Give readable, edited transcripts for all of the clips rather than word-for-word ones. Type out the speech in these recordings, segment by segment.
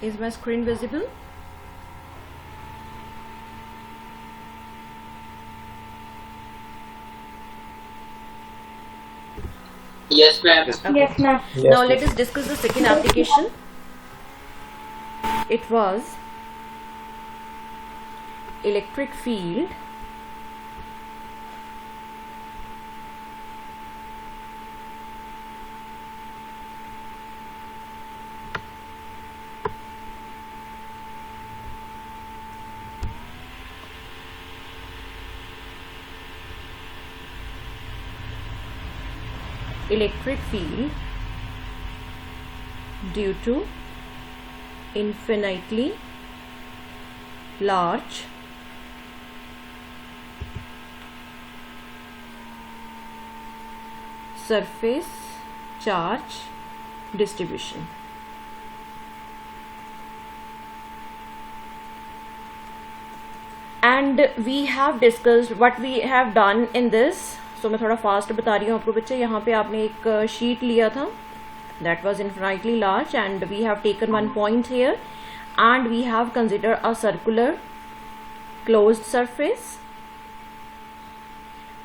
Is my screen visible? Yes, ma'am. Okay. Yes, ma'am. Now let us discuss the second application. It was electric field due to infinitely large surface charge distribution. And we have discussed what we have done in this. So मैं थोड़ा fast बता रही हूँ आपको बच्चे. यहाँ पे आपने एक शीट लिया था that was infinitely large and we have taken one point here and we have considered a circular closed surface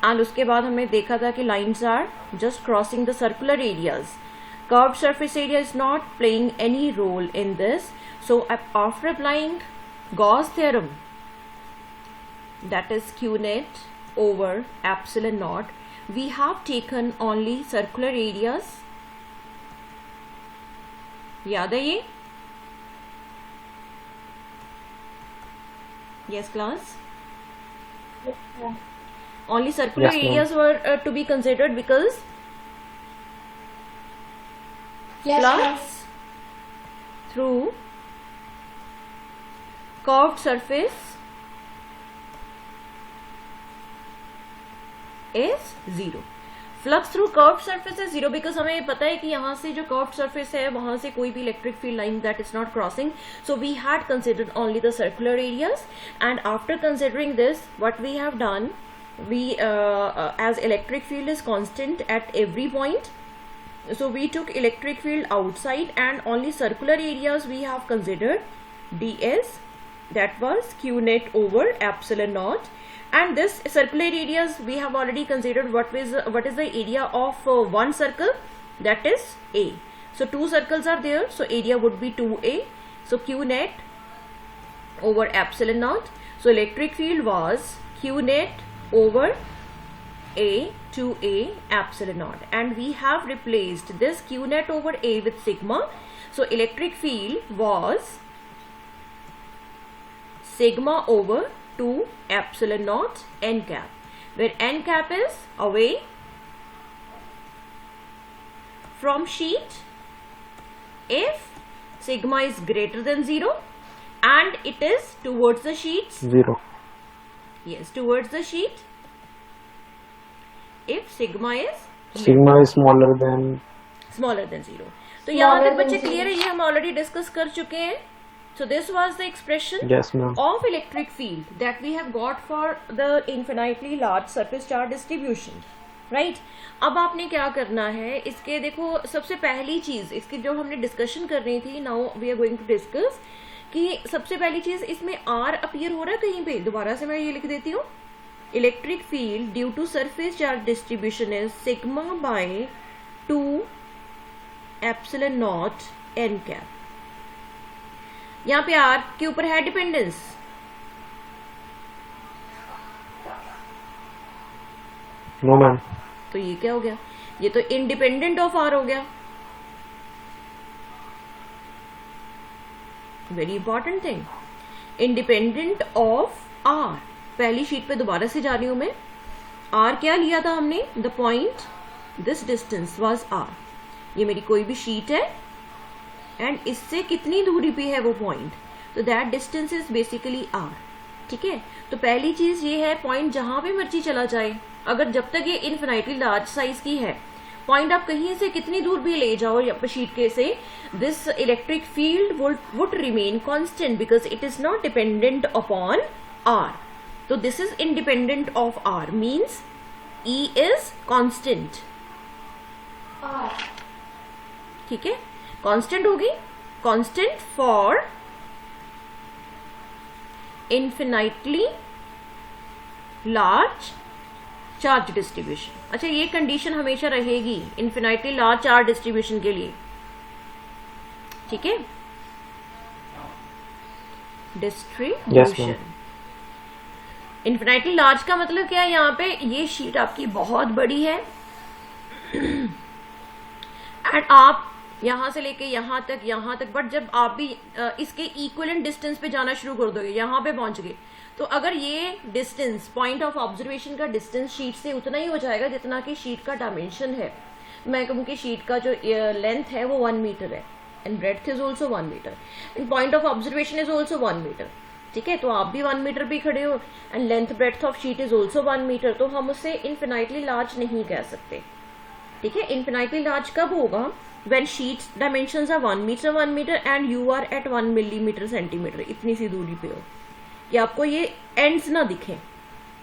and उसके बाद हमने देखा था कि lines are just crossing the circular areas. Curved surface area is not playing any role in this. So after applying Gauss theorem, that is Q net over epsilon naught, we have taken only circular areas. याद है ये? Yes, class. Yes, ma'am. Only circular Yes, ma'am. areas were to be considered because Yes, ma'am. flux through curved surface is zero. Flux through curved surface है zero because हमें पता है कि यहाँ से जो कर्व्ड सरफेस है वहां से कोई भी electric field line that is not crossing. So we had considered only the circular areas and after considering this what we have done, we as electric field is constant at every point, so we took electric field outside and only circular areas we have considered ds, that was q net over epsilon naught. And this circular areas we have already considered what is the area of one circle, that is a. So two circles are there, so area would be 2a. So q net over epsilon naught. So electric field was q net over a to a epsilon naught, and we have replaced this q net over a with sigma. So electric field was sigma over 2 epsilon naught n cap, where n cap is away from sheet if sigma is greater than 0 and it is towards the sheets. 0. Yes, towards the sheet if sigma is Sigma is smaller than. smaller than 0. तो यहाँ Smaller तक than बच्चे zero. Clear है, ये हम already discuss कर चुके हैं. So this was the expression Yes, ma'am. of electric field that we have got for the infinitely large surface charge distribution, right? अब आपने क्या करना है, इसके देखो सबसे पहली चीज इसकी जो हमने डिस्कशन कर रही थी, now we are going to discuss कि सबसे पहली चीज इसमें आर अपीयर हो रहा है कहीं पे. दोबारा से मैं ये लिख देती हूँ. Electric field due to surface charge distribution is sigma by 2 epsilon not N cap. यहाँ पे आर के ऊपर है डिपेंडेंस. No, ma'am. तो ये क्या हो गया, ये तो इंडिपेंडेंट ऑफ आर हो गया. Very important thing, independent of R. पहली शीट पे दोबारा से जा रही हूं मैं. आर क्या लिया था हमने, the point, this distance was R. ये मेरी कोई भी शीट है एंड इससे कितनी दूरी पे है वो पॉइंट, तो that distance is basically R. ठीक है, तो पहली चीज ये है पॉइंट जहां पे मर्जी चला जाए, अगर जब तक ये इन्फिनाइटली लार्ज साइज की है, पॉइंट आप कहीं से कितनी दूर भी ले जाओ या शीट के से, this electric field would remain constant because it is not dependent upon R. तो this is independent of R means E is constant. R. ठीक है, कांस्टेंट होगी. Constant for infinitely large charge distribution. अच्छा, ये condition हमेशा रहेगी infinitely large charge distribution के लिए, ठीक है। डिस्ट्रीब्यूशन इन्फिनाइटली लार्ज का मतलब क्या है, यहाँ पे ये शीट आपकी बहुत बड़ी है एंड आप यहां से लेके यहां तक, बट जब आप भी इसके इक्विवेलेंट डिस्टेंस पे जाना शुरू कर दोगे, यहां पे पहुंच गए, तो अगर ये डिस्टेंस पॉइंट ऑफ ऑब्जर्वेशन का डिस्टेंस शीट से उतना ही हो जाएगा जितना कि शीट का डायमेंशन है। मैं कहूँ कि शीट का जो लेंथ है वो 1 मीटर है and breadth is also 1 meter and point of observation is also 1 meter, ठीक है। तो आप भी 1 मीटर पे खड़े हो and length breadth of sheet is also 1 meter, तो हम उसे इन्फिनाइटली लार्ज नहीं कह सकते, ठीक है। इन्फिनाइटली लार्ज कब होगा, when sheet dimensions are 1 meter and you are at 1 millimeter centimeter, इतनी सी दूरी पे हो कि आपको ये एंड्स ना दिखें,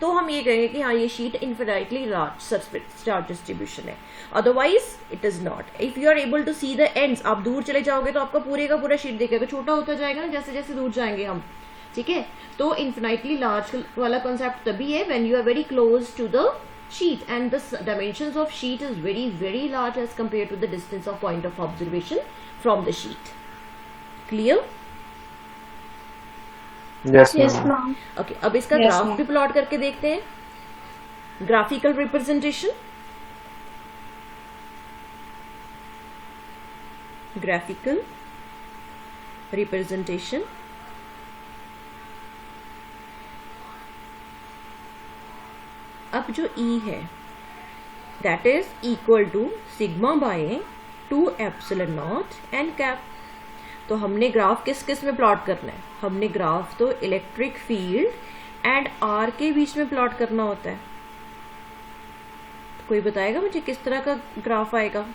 तो हम ये कहेंगे कि हाँ ये sheet infinitely large surface charge distribution है। Otherwise it is not. If you are able to see the ends, आप दूर चले जाओगे तो आपका पूरे का पूरा शीट दिखेगा, छोटा होता जाएगा ना जैसे जैसे दूर जाएंगे हम, ठीक है। तो इन्फिनाइटली लार्ज वाला कॉन्सेप्ट तभी है when you are very close to the sheet and the dimensions of sheet is very large as compared to the distance of point of observation from the sheet. Clear? Yes, Yes, ma'am. ma'am. Okay, अब इसका Yes, graph ma'am. भी plot करके देखते हैं। Graphical representation, graphical representation अब जो E है that is equal to sigma by 2 epsilon not N cap. तो हमने ग्राफ किस किस में प्लॉट करना है, हमने ग्राफ तो इलेक्ट्रिक फील्ड एंड आर के बीच में प्लॉट करना होता है। तो कोई बताएगा मुझे किस तरह का ग्राफ आएगा?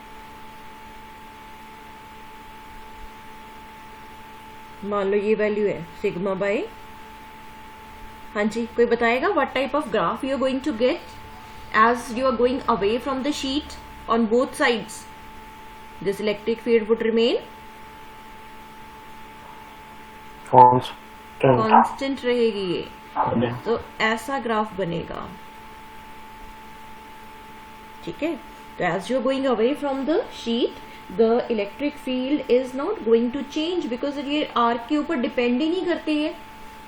मान लो ये वैल्यू है सिग्मा बाय, हाँ जी कोई बताएगा what type of graph you are going to get as you are going away from the sheet on both sides? This electric field would remain constant रहेगी ये, तो ऐसा ग्राफ बनेगा, ठीक है। तो as you are going away from the sheet the electric field is not going to change because ये R के ऊपर डिपेंड ही नहीं करते हैं,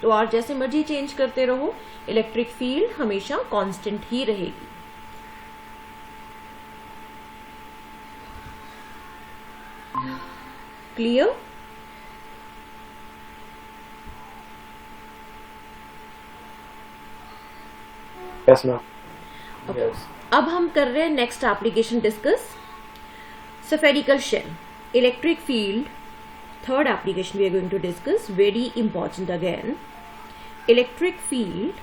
तो R जैसे मर्जी चेंज करते रहो, इलेक्ट्रिक फील्ड हमेशा कांस्टेंट ही रहेगी। क्लियर? Yes, ma'am. अब हम कर रहे हैं next application discuss, spherical shell, electric field. Third application we are going to discuss, very important again, electric field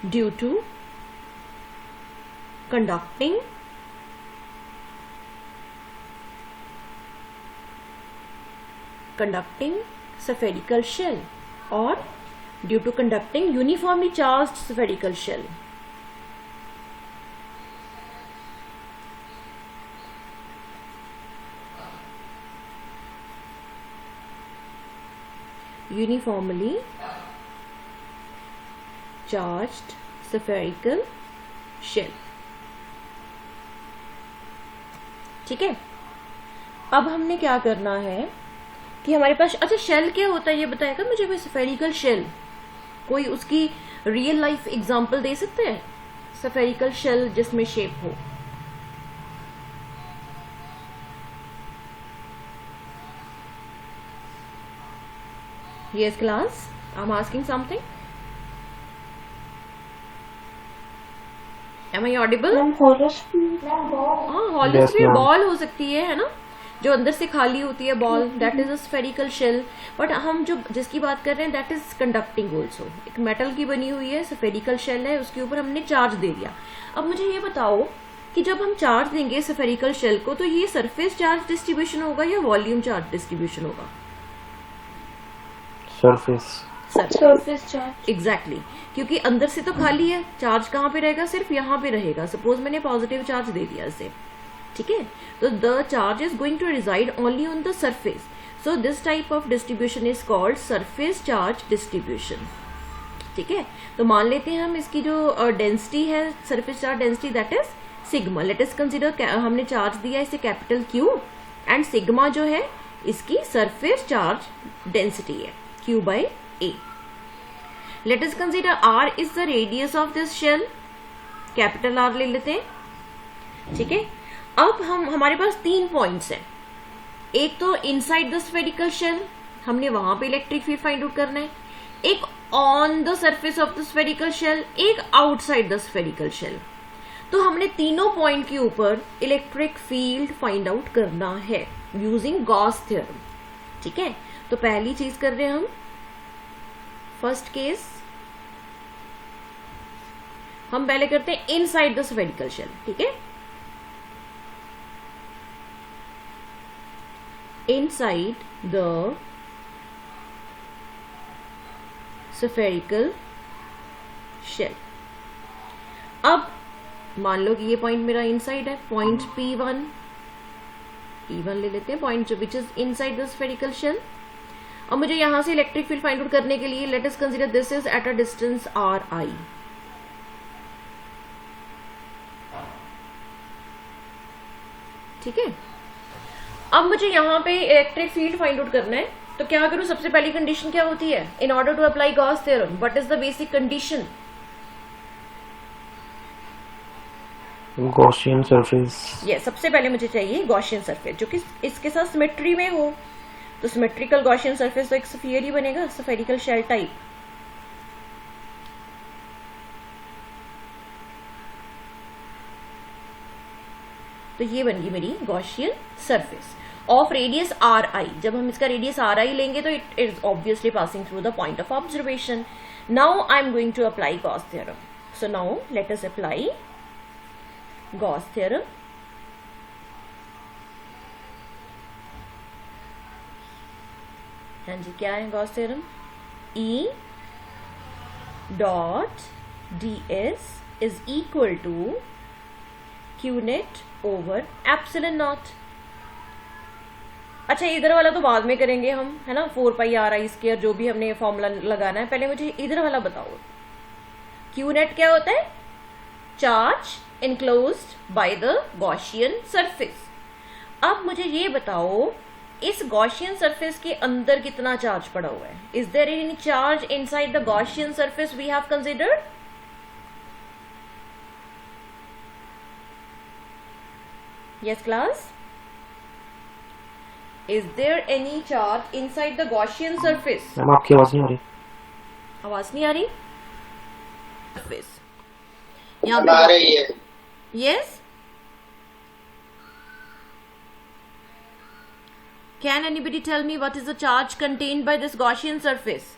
due to conducting spherical shell or due to conducting uniformly charged spherical shell. Uniformly charged spherical shell, ठीक है। अब हमने क्या करना है कि हमारे पास, अच्छा शेल क्या होता है ये बताएगा मुझे कोई? स्फेरिकल शेल, कोई उसकी रियल लाइफ एग्जांपल दे सकते हैं स्फेरिकल शेल जिसमें शेप हो? Yes class, I am asking something. Am I audible? Ma'am, holosphere. हाँ, हॉलोस्फीयर ma'am. बॉल हो सकती है ना, जो अंदर से खाली होती है ball, that is a spherical shell. But हम जो जिसकी बात कर रहे हैं दैट इज कंडक्टिंग ऑल्सो, एक मेटल की बनी हुई है, स्फेरिकल शेल है, उसके ऊपर हमने चार्ज दे दिया। अब मुझे ये बताओ कि जब हम चार्ज देंगे स्फेरिकल शेल को, तो ये सरफेस चार्ज डिस्ट्रीब्यूशन होगा या वॉल्यूम चार्ज डिस्ट्रीब्यूशन होगा? Surface. Surface charge. एग्जैक्टली, क्योंकि अंदर से तो खाली है, चार्ज कहाँ पे रहेगा? सिर्फ यहाँ पे रहेगा। सपोज मैंने पॉजिटिव चार्ज दे दिया इसे, ठीक है, तो the charge is going to reside only on the surface, so this type of distribution is called surface charge distribution. ठीक है, तो मान लेते हैं हम इसकी जो डेंसिटी है, surface charge density, that is sigma. Let us consider, हमने चार्ज दिया इसे कैपिटल क्यू एंड सिग्मा जो है इसकी सरफेस चार्ज डेंसिटी है Q by A। Let us consider R is the radius of this shell, capital R ले लेते हैं। ठीक है, अब हमारे पास 3 पॉइंट्स हैं, एक तो इनसाइड द स्फेरिकल शेल, हमने वहां पे इलेक्ट्रिक फील्ड फाइंड आउट करना है, एक on the surface of the spherical shell, एक आउटसाइड द स्फेरिकल शेल। तो हमने तीनों पॉइंट के ऊपर इलेक्ट्रिक फील्ड फाइंड आउट करना है यूजिंग गॉस थ्योरम। ठीक है, तो पहली चीज कर रहे हैं हम, फर्स्ट केस हम पहले करते हैं इनसाइड द स्फेरिकल शेल। ठीक है, इनसाइड द स्फेरिकल शेल। अब मान लो कि ये पॉइंट मेरा इनसाइड है, पॉइंट P1 ले लेते हैं, point which is inside the spherical shell. अब मुझे यहां से इलेक्ट्रिक फील्ड फाइंड आउट करने के लिए late us consider this is at a distance RI। ठीक है, अब मुझे यहां पे इलेक्ट्रिक फील्ड फाइंड आउट करना है, तो क्या करूं, सबसे पहली कंडीशन क्या होती है, in order to apply Gauss theorem what is the basic condition? Gaussian surface. ये सबसे पहले मुझे चाहिए गॉसियन सरफेस जो कि इसके साथ सिमेट्री में हो, तो सिमेट्रिकल गॉसियन सरफेस तो एक स्फीयर ही बनेगा, स्फेरिकल शेल टाइप। तो ये बन गई मेरी Gaussian surface of radius RI। जब हम इसका रेडियस RI लेंगे तो it is obviously passing through the point of observation. Now I am going to apply Gauss theorem, so now let us apply Gauss theorem. हाँ जी, क्या है Gauss theorem? E dot ds is equal to Q net over epsilon naught. अच्छा, इधर वाला तो बाद में करेंगे हम, है ना, 4 पाई RI स्क्वायर जो भी हमने फॉर्मूला लगाना है, पहले मुझे इधर वाला बताओ। Q नेट क्या होता है? Charge enclosed by the Gaussian surface। अब मुझे ये बताओ इस Gaussian surface के अंदर कितना चार्ज पड़ा हुआ है? Is there any charge inside the Gaussian surface we have considered? Yes class? Is there any charge inside the Gaussian surface? Ma'am आपकी आवाज नहीं आ रही। आवाज नहीं आ रही? Surface। यहाँ आ रही है। Yes? Can anybody tell me what is the charge contained by this Gaussian surface?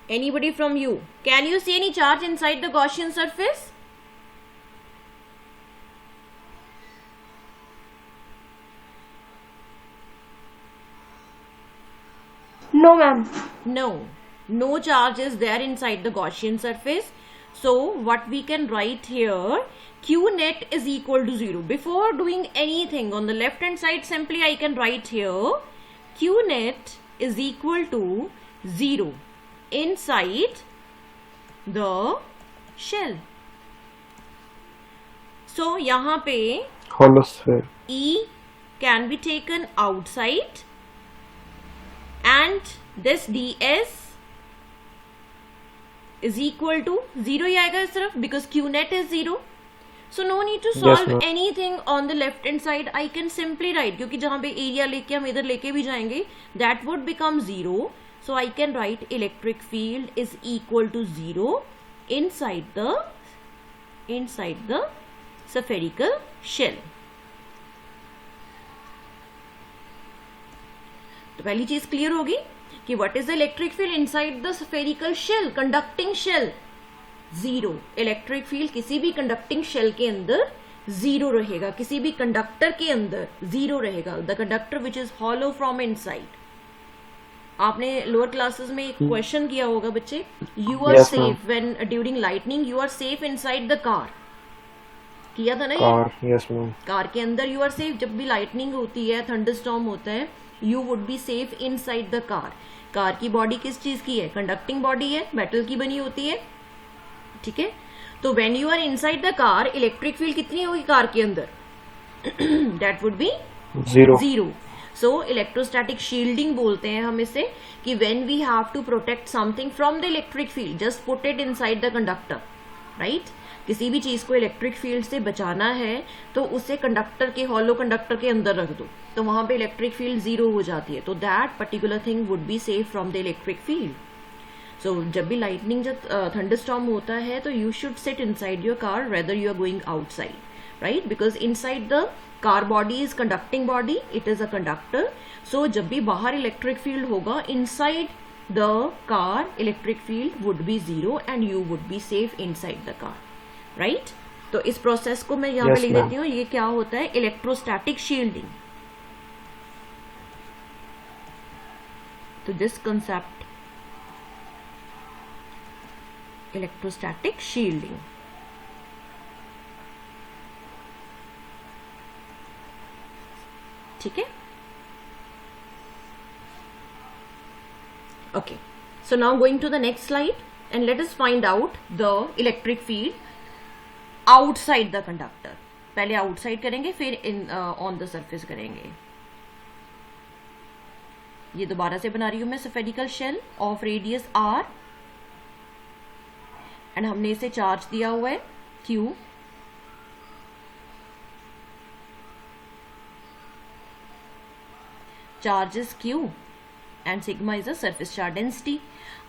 Anybody from you? Can you see any charge inside the Gaussian surface? No, ma'am. No. No charge is there inside the Gaussian surface. So what we can write here, Q net is equal to 0. Before doing anything on the left hand side, simply I can write here Q net is equal to 0 inside the shell. So यहाँ पे hollow sphere। E can be taken outside and this ds is equal to 0 ही आएगा इस तरफ because Q net is 0. So no need to solve ma'am. anything on the left hand side. I can simply write, क्योंकि जहाँ पे area लेके हम इधर लेके भी जाएंगे that would become 0. So I can write electric field is equal to 0 inside the spherical shell. तो पहली चीज क्लियर होगी कि what is the electric field inside the spherical shell, conducting shell, 0। Electric field किसी भी कंडक्टिंग शेल के अंदर 0 रहेगा, किसी भी कंडक्टर के अंदर 0 रहेगा, the conductor which is hollow from inside. आपने लोअर क्लासेस में एक क्वेश्चन किया होगा बच्चे, you are Yes, safe when during lightning, you are safe inside the car, किया था ना ये? car, yes ma'am. कार के अंदर यू आर सेफ, जब भी लाइटनिंग होती है, थंडरस्टॉर्म होता है, you would be safe inside the car. Car की बॉडी किस चीज की है? कंडक्टिंग बॉडी है, मेटल की बनी होती है, ठीक है. तो when you are inside the car, electric field कितनी होगी कार के अंदर? That would be Zero. Zero. So electrostatic shielding बोलते हैं हम इसे, कि when we have to protect something from the electric field, just put it inside the conductor, right. किसी भी चीज को इलेक्ट्रिक फील्ड से बचाना है तो उसे कंडक्टर के, हॉलो कंडक्टर के अंदर रख दो, तो वहां पे इलेक्ट्रिक फील्ड जीरो हो जाती है. तो that particular thing would be safe from the electric field. So जब भी लाइटनिंग, जब थंडरस्टॉर्म होता है, तो you should sit inside your car rather you are going outside, right, because inside the car body is conducting body, it is a conductor. So जब भी बाहर electric field होगा, inside the car electric field would be zero and you would be safe inside the car, right. तो इस process को मैं यहाँ Yes, पे लिख ma'am. देती हूँ. ये क्या होता है? Electrostatic shielding. तो दिस कंसेप्ट, इलेक्ट्रोस्टैटिक शील्डिंग, ठीक है. Okay, so now going to the next slide and let us find out the electric field outside the conductor. पहले outside करेंगे, फिर on the surface करेंगे. ये दोबारा से बना रही हूं मैं spherical shell of radius r and हमने इसे चार्ज दिया हुआ है Q. Charge is Q and sigma is a surface charge density.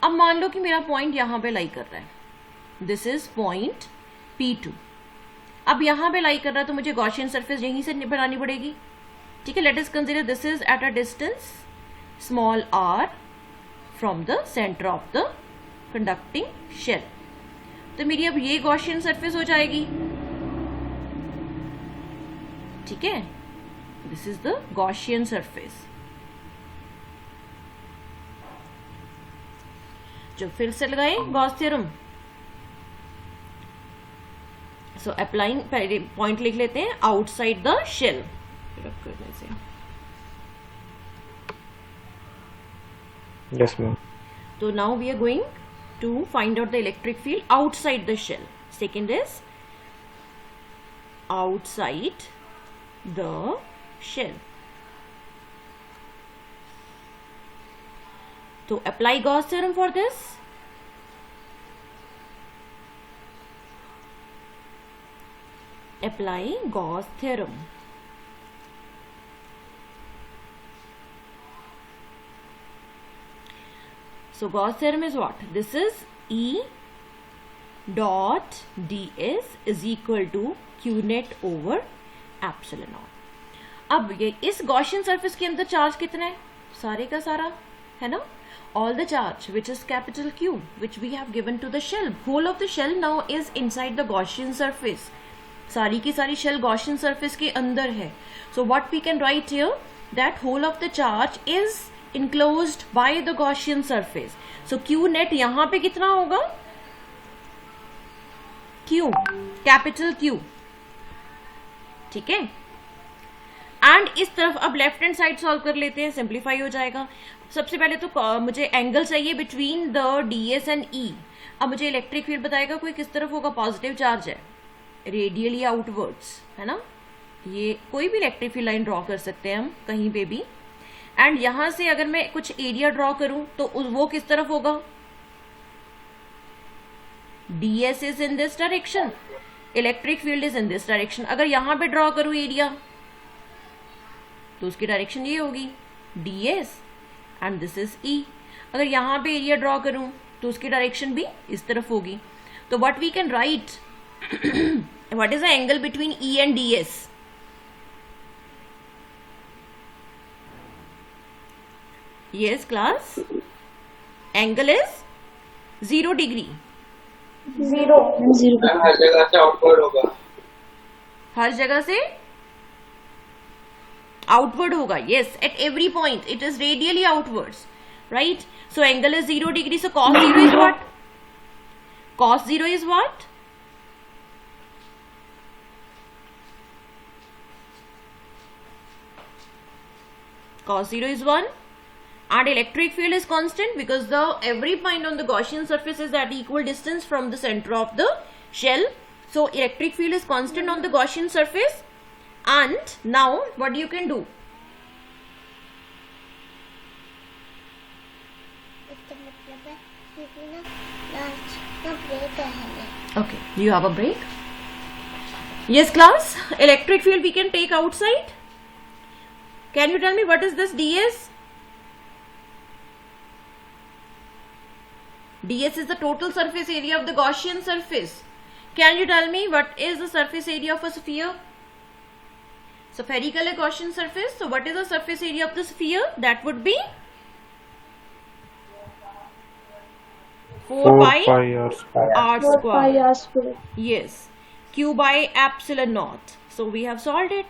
अब मान लो कि मेरा पॉइंट यहां पे लाई कर रहा है, दिस इज पॉइंट P2. अब यहां पे लाई कर रहा है तो मुझे गॉसियन सरफेस यहीं से बनानी पड़ेगी, ठीक है. Let us consider this is at a distance small r from the centre of the conducting shell. तो मेरी अब ये गॉसियन सरफेस हो जाएगी, ठीक है. This is the Gaussian surface. जो फिर से लगाए Gauss theorem. So applying, point लिख लेते हैं आउटसाइड द शेल. करने से Yes ma'am. तो now we are going to find out the electric field outside the shell. Second is outside the shell. तो apply Gauss theorem for this. Apply Gauss theorem. So Gauss theorem is what? This is E dot ds is equal to q net over epsilon naught. अब ये इस Gaussian surface के अंदर charge कितना है? सारे का सारा है ना. All the charge which is capital Q which we have given to the shell, whole of the shell now is inside the Gaussian surface. सारी की सारी shell Gaussian surface के अंदर है. So what we can write here, that whole of the charge is enclosed by the Gaussian surface. So Q net यहाँ पे कितना होगा? Q, capital Q, ठीक है. एंड इस तरफ अब लेफ्ट हैंड साइड सॉल्व कर लेते हैं, सिंप्लीफाई हो जाएगा. सबसे पहले तो मुझे एंगल चाहिए between the ds and E. अब मुझे इलेक्ट्रिक फील्ड बताएगा कोई किस तरफ होगा. पॉजिटिव चार्ज है, रेडियली आउटवर्ड्स, है ना. ये कोई भी इलेक्ट्रिक फील्ड लाइन ड्रॉ कर सकते हैं हम कहीं पे भी. एंड यहां से अगर मैं कुछ एरिया ड्रॉ करूं तो वो किस तरफ होगा? ds is in this direction, electric field is in this direction. अगर यहां पे ड्रॉ करूं एरिया तो उसकी डायरेक्शन ये होगी ds and this is E. अगर यहां पे एरिया ड्रॉ करूं तो उसकी डायरेक्शन भी इस तरफ होगी. तो what we can write, what is the angle between E and ds? Yes class, angle is 0 डिग्री. Zero. मैम हर जगह से आउटवर्ड होगा. हर जगह से आउटवर्ड होगा. Yes, at every point it is radially outwards, right? So angle is 0 degree. So cos 0 is what? Cos 0 is what? Cos 0 is 1. And electric field is constant because the every point on the Gaussian surface is at equal distance from the center of the shell. So electric field is constant on the Gaussian surface. And now what you can do? Okay, do you have a break? Yes, class. Electric field we can take outside. Can you tell me what is this ds? ds is the total surface area of the Gaussian surface. Can you tell me what is the surface area of a sphere? Spherical Gaussian surface. So what is the surface area of the sphere? That would be 4 pi r square. r 4 pi square. r square. Yes, q by epsilon naught. So we have solved it.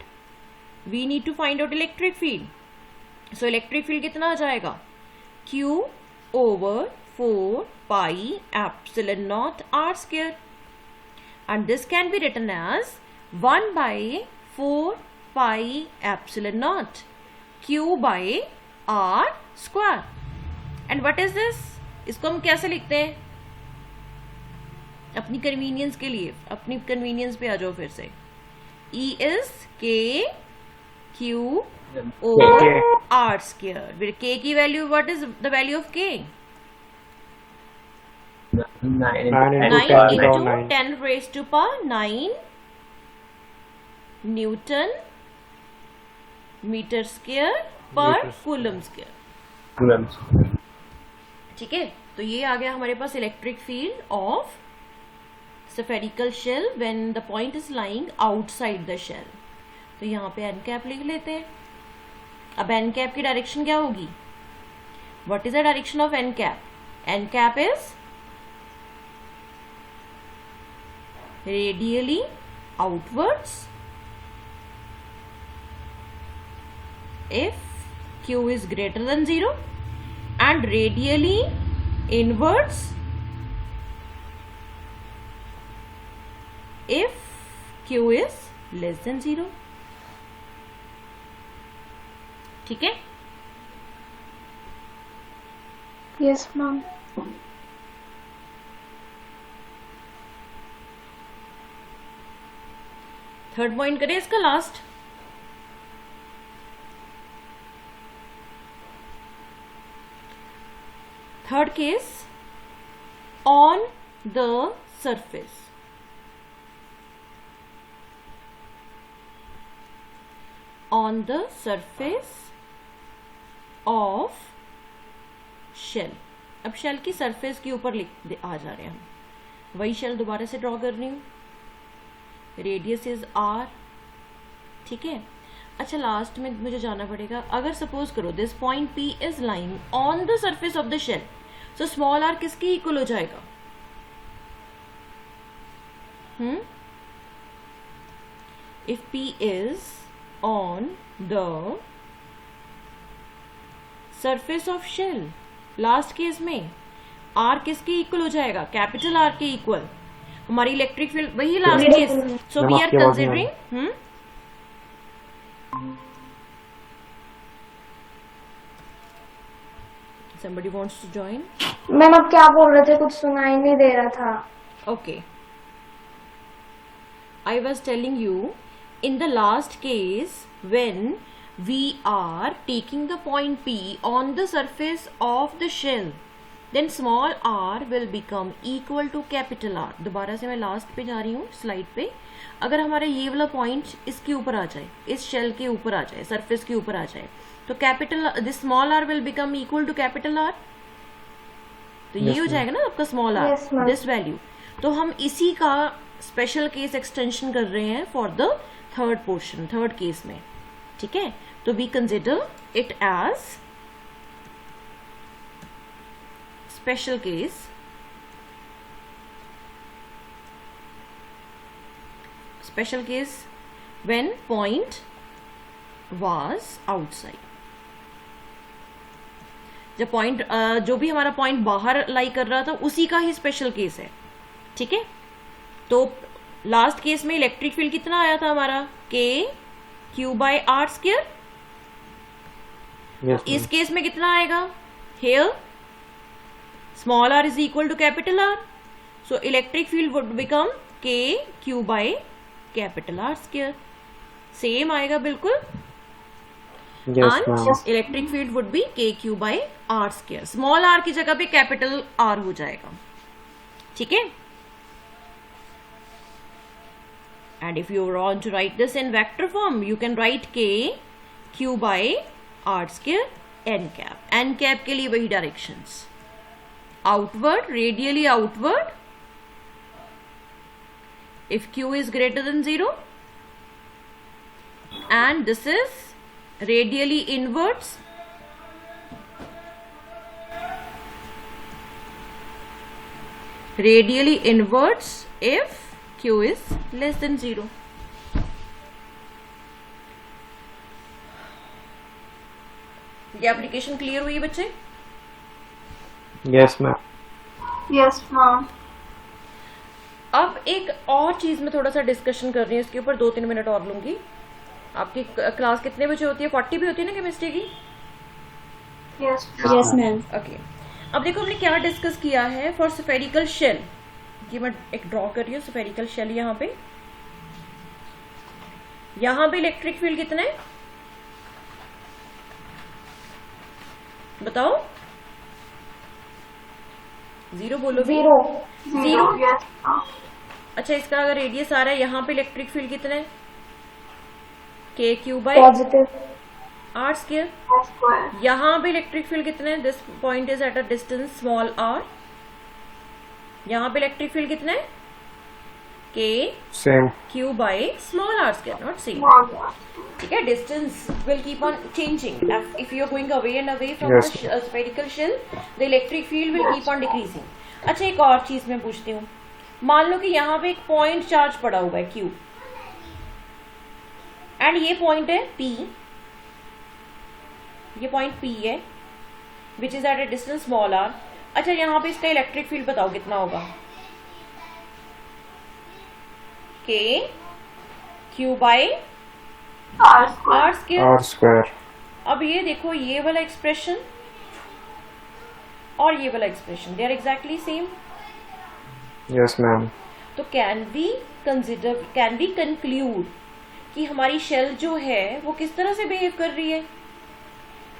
We need to find out electric field. So electric field कितना आ जाएगा? Q over 4 pi epsilon naught r square. And this can be written as 1 by 4 pi epsilon naught q by r square. And what is this? इसको हम कैसे लिखते हैं? अपनी convenience के लिए, अपनी कन्वीनियंस पे आ जाओ फिर से. E is k q over r square. Where k की value, what is the value of k? 9 9 9 into 10 into power 9. 10 raised to power 9 Newton meter square per Meter square. coulomb square. coulombs. ठीक है, तो ये आ गया हमारे पास electric field of spherical shell when the point is lying outside the shell. तो यहाँ पे एन कैप लिख लेते हैं. अब एन कैप की डायरेक्शन क्या होगी? What is the direction of n cap? N cap is radially outwards if q is greater than 0 and radially inwards if q is less than 0. ठीक है? Yes, ma'am. थर्ड पॉइंट करें इसका last. Third case, on the surface. On the surface of shell. अब shell की surface के ऊपर आ जा रहे हैं हम. वही शेल दोबारा से ड्रॉ कर रही हूं. Radius is R. ठीक है. अच्छा, लास्ट में मुझे जाना पड़ेगा. अगर सपोज करो this point P is lying on the surface of the shell, so small r किसके इक्वल हो जाएगा? If P is on the surface of shell, last case में आर किसके इक्वल हो जाएगा? कैपिटल आर के इक्वल. हमारी इलेक्ट्रिक फील्ड वही last case. So we are considering somebody wants to join. Ma'am अब क्या बोल रहे थे? कुछ सुनाई नहीं दे रहा था. Okay, I was telling you, in the last case when we are taking the point P on the surface of the shell, then small r will become equal to capital R. दोबारा से मैं last पे जा रही हूँ slide पे. अगर हमारा ये वाला पॉइंट इसके ऊपर आ जाए, इस शेल के ऊपर आ जाए, सरफेस के ऊपर आ जाए, तो capital this small r will become equal to capital R. तो ये हो जाएगा ना आपका small r, Yes, ma'am. This value. तो हम इसी का स्पेशल केस एक्सटेंशन कर रहे हैं for the third portion, third case में. ठीक है. तो we consider it as special case when point was outside. जब पॉइंट जो भी हमारा पॉइंट बाहर लाई कर रहा था उसी का ही स्पेशल केस है, ठीक है। तो लास्ट केस में इलेक्ट्रिक फील्ड कितना आया था हमारा, K Q by R square. Yes, इस ma'am. केस में कितना आएगा, here small r is equal to capital R, so electric field would become K Q by capital R square. Same आएगा बिल्कुल। Yes, ma'am. and electric field would be kq by r square, small r की जगह पे capital R हो जाएगा, ठीक है। and if you want to write this in vector form you can write k q by r square n cap के लिए वही directions, outward radially outward if q is greater than 0 and this is radially inwards if q is less than 0. ये application clear हुई बच्चे? Yes, ma'am. Yes, ma'am. अब एक और चीज में थोड़ा सा डिस्कशन कर रही हूँ, इसके ऊपर 2-3 मिनट और लूंगी। आपकी क्लास कितने बजे होती है? 40 भी होती है ना केमिस्ट्री की? Yes, Yes, ma'am. ओके। अब देखो हमने क्या डिस्कस किया है फॉर स्फेरिकल शेल। ये मैं एक ड्रॉ कर रही हूँ स्फेरिकल शेल। यहाँ पे इलेक्ट्रिक फील्ड कितना है बताओ? 0 बोलो भी। 0. 0। Yes, ma'am. अच्छा, इसका अगर रेडियस आ रहा है, यहाँ पे इलेक्ट्रिक फील्ड कितना है? K Q by Positive. R square. Square. यहाँ पे इलेक्ट्रिक फील्ड कितना है? This point is at a distance small r. यहाँ पे इलेक्ट्रिक फील्ड कितना है? K Same. Q by small r square, not same, Small. ठीक है। Distance will keep on changing if you are going away and away from Yes. The spherical shell, the electric field will keep on decreasing. अच्छा, एक और चीज मैं पूछती हूँ, मान लो कि यहाँ पे एक पॉइंट चार्ज पड़ा हुआ है Q एंड ये पॉइंट है P, ये पॉइंट P है which is at a distance small r। अच्छा, यहाँ पे इसका इलेक्ट्रिक फील्ड बताओ कितना होगा? K Q by R square. R square. R square. अब ये देखो, ये वाला एक्सप्रेशन और ये वाला expression, they are exactly same. Yes, ma'am. तो कैन वी कंक्लूड कि हमारी शेल जो है वो किस तरह से बिहेव कर रही है?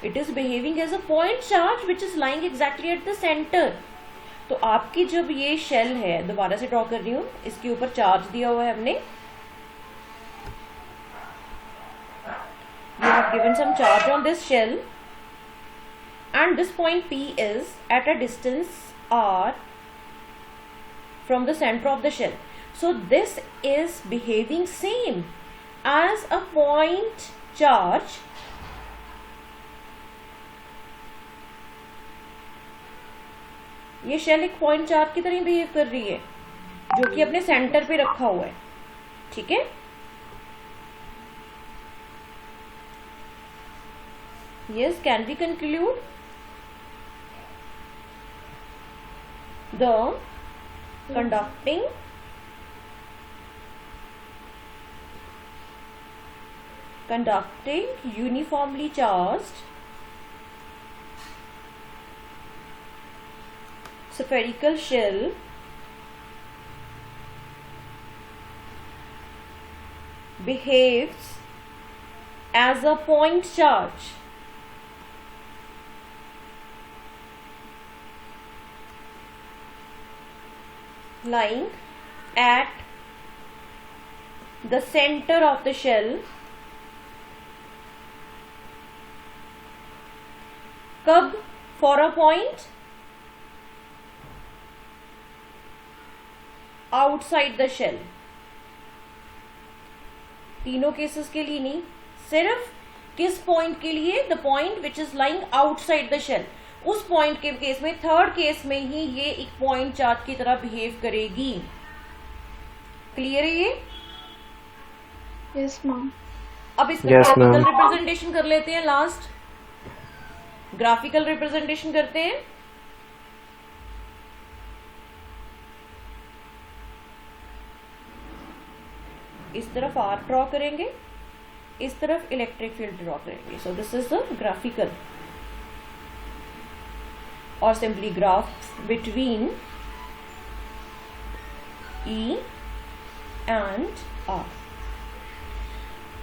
It is behaving as a point charge which is lying exactly at the centre. तो आपकी जब ये शेल है, दोबारा से ड्रॉ कर रही हूँ, इसके ऊपर चार्ज दिया हुआ है हमने, we have given some charge on this shell and this point P is at a distance r from the center of the shell. So this is behaving same as a point charge ये shell एक point charge की तरह behave कर रही है जो कि अपने सेंटर पे रखा हुआ है, ठीक है। Yes, can we conclude? The conducting uniformly charged spherical shell behaves as a point charge lying at the center of the shell कब? for a point outside the shell। तीनों केसेस के लिए नहीं, सिर्फ किस पॉइंट के लिए? The point which is lying outside the shell. उस पॉइंट के केस में, थर्ड केस में ही ये एक पॉइंट चार्ज की तरह बिहेव करेगी। क्लियर है ये? Yes, ma'am. अब इसका Yes, केमिकल ma'am. रिप्रेजेंटेशन कर लेते हैं लास्ट। ग्राफिकल रिप्रेजेंटेशन करते हैं। इस तरफ आर ड्रॉ करेंगे, इस तरफ इलेक्ट्रिक फील्ड ड्रॉ करेंगे। So this is the graphical और simply graph between E and R।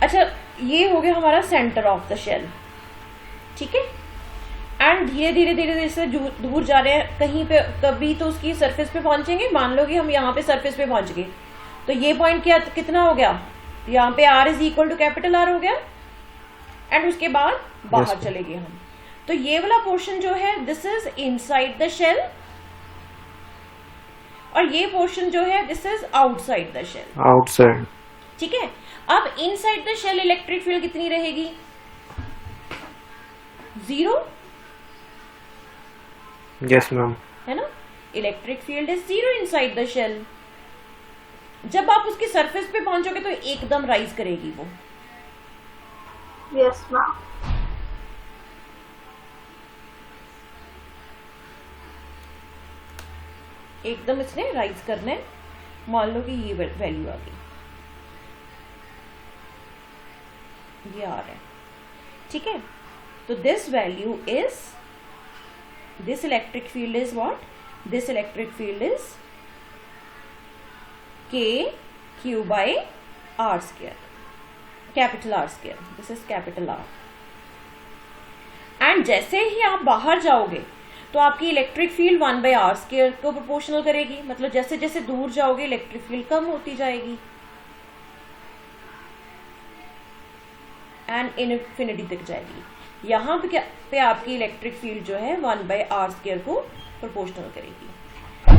अच्छा, ये हो गया हमारा सेंटर ऑफ द शेल, ठीक है। एंड धीरे धीरे धीरे धीरे से दूर जा रहे हैं, कहीं पे कभी तो उसकी सरफेस पे पहुंचेंगे। मान लो कि हम यहाँ पे सरफेस पे पहुंच गए, तो ये पॉइंट क्या कितना हो गया, यहाँ पे R is equal to capital R हो गया। एंड उसके बाद बाहर Yes. चले गए हम। तो ये वाला पोर्शन जो है this is inside the shell, और ये पोर्शन जो है this is outside the shell, Outside. ठीक है। अब inside the shell electric field कितनी रहेगी, 0, Yes, ma'am. है ना। Electric field is 0 inside the shell. जब आप उसकी सरफेस पे पहुंचोगे तो एकदम राइज करेगी वो। Yes, ma'am. एकदम इसने राइज करना है। मान लो कि ये वैल्यू आ गई, ये आ रहा है, ठीक है। तो this value is, this electric field is what, this electric field is K Q by R square, capital R square, this is capital R। And जैसे ही आप बाहर जाओगे तो आपकी electric field 1 by R square को प्रोपोर्शनल करेगी। मतलब जैसे जैसे दूर जाओगे इलेक्ट्रिक फील्ड कम होती जाएगी एंड इनफिनिटी तक जाएगी। यहाँ पे आपकी इलेक्ट्रिक फील्ड जो है 1 by R square को प्रोपोर्शनल करेगी।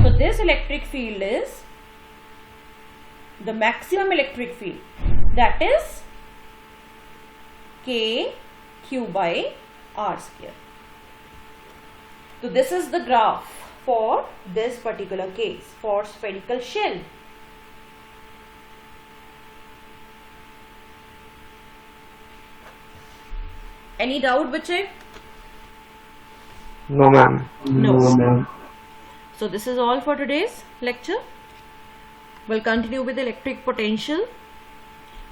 तो this electric field is the maximum electric field, that is K Q by R square. So this is the graph for this particular case, for spherical shell. Any doubt, बच्चे? No, ma'am. No. ma'am. So this is all for today's lecture. We'll continue with electric potential.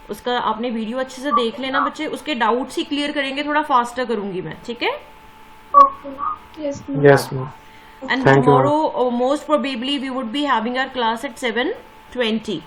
उसका आपने video अच्छे से देख लेना बच्चे, उसके doubts ही clear करेंगे, थोड़ा फास्टर करूंगी मैं, ठीक है। Okay, ma'am. Yes, ma'am. And Thank you. tomorrow most probably we would be having our class at 7:20.